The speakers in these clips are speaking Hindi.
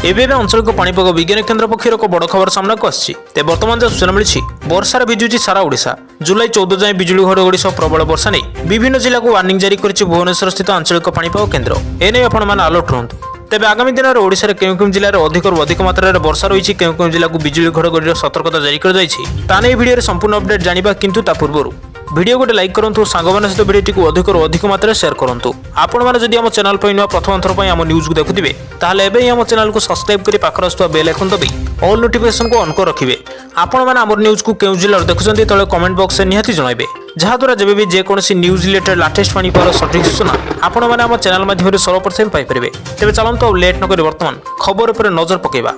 एवं अंचल को पाणीपाग विज्ञान केन्द्र पक्षर एक बड़ खबर सामना को आसी बर्तमान जहाँ सूचना मिली वर्षार भिजुची सारा ओडिशा। जुलाई 14 जाए बिजुली घड़घड़ी सह प्रबल वर्षा नहीं विभिन्न जिला को वार्निंग जारी कर भुवनेश्वर स्थित आंचलिक पाणीपाग केन्द्र एने आपण अलर्ट रुहतु। तेज आगामी दिन में ओडिशा केउं जिले में अधिक मात्रा में वर्षा रही केउं जिला को बिजुली घड़घड़ी सतर्कता जारी कर भिडियो संपूर्ण अपडेट जाना किंतु ता पूर्व वीडियो गोटे लाइक करूँ सांगमान सहित वीडियो को अधिक मात्रा शेयर करूँ। आपण मैंने जदि आम चैनल पर नुआ प्रथम थर आम न्यूज को देखुए ताहले एबे आम चैनल को सब्सक्राइब कर पाखर आसुवा बेल आइकन दबी ऑल नोटिफिकेशन को ऑन कर रखिए। आपण मैंने आम न्यूज को केउं जिल्ला देखुछन्ती तले कमेंट बॉक्स में निहाती जणाइबे जहाँद्वारा जब भी जेकोसी न्यूज रिलेटेड लाटेस्ट पाणीपाग सठिक सूचना आपण मैंने आम चैनल माध्यम सर्वप्रथम पाइपर। तेज चलते लेट नक बर्तमान खबर पर नजर पकेबा।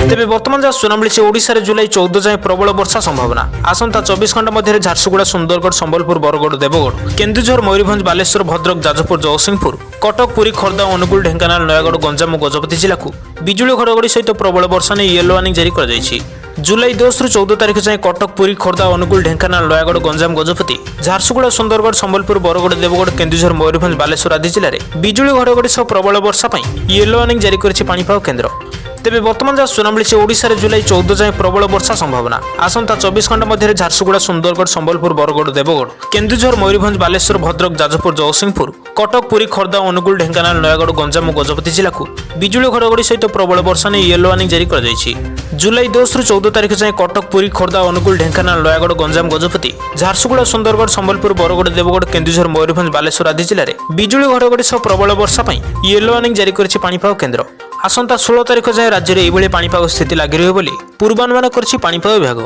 तेज बर्तमान जहाँ सूचना मिली ओडिशा रे जुलाई 14 जाए प्रबल वर्षा संभावना। आसंता 24 घंटा मध्य झारसुगुड़ा सुंदरगढ़ संबलपुर बरगढ़ देवगढ़ केन्दुझर मयूरभंज बालेश्वर भद्रक जाजपुर जगतसिंहपुर कटक पुरी खोर्धा अनुगुल ढेंकानाल नयागढ़ गंजाम और गजपति जिला को बिजुली घड़घड़ी सहित प्रबल वर्षा नहीं येलो वार्निंग जारी कर जुलाई 10 रु 14 तारीख जाए कटक पुरी खोर्धा अनुगुल ढेंकानाल नयागढ़ गंजाम गजपति झारसुगुड़ा सुंदरगढ़ संबलपुर बरगढ़ देवगढ़ केन्दुझर मयूरभंज बालेश्वर आदि जिले में बिजुली घड़घड़ी सह प्रबल वर्षा येलो वार्निंग जारी कर पाणीपाग केन्द्र। तेज बर्तमान जहाँ सूचना मिली ओडिशा रे जुलाई 14 जाए प्रबल वर्षा संभावना। आसंता 24 घंटा मध्य झारसुगुड़ा सुंदरगढ़ संबलपुर बरगढ़ देवगढ़ केन्दुझर मयूरभंज बालेश्वर भद्रक जाजपुर जगतसिंहपुर कटक पुरी खोर्धा अनुगुल ढेंकानाल नयागढ़ गंजाम और गजपति जिला को बिजुली घड़घड़ी सहित प्रबल वर्षा नहीं येलो वार्निंग जारी कर जुलाई 10 रु 14 तारीख जाए कटक पुरी खोर्धा अनुगुल ढेंकानाल नयागढ़ गंजाम गजपति झारसुगुड़ा सुंदरगढ़ संबलपुर बरगढ़ देवगढ़ केन्दुझर मयूरभंज बालेश्वर आदि जिले में बिजुली घड़घड़ी सह प्रबल वर्षा येलो वार्निंग जारी कर पाणीपाग केन्द्र। आसंता 16 तारीख जाए राज्य में यह पाणीपाग स्थिति लगी रही पूर्वानुमान कर पाणीपाग विभाग।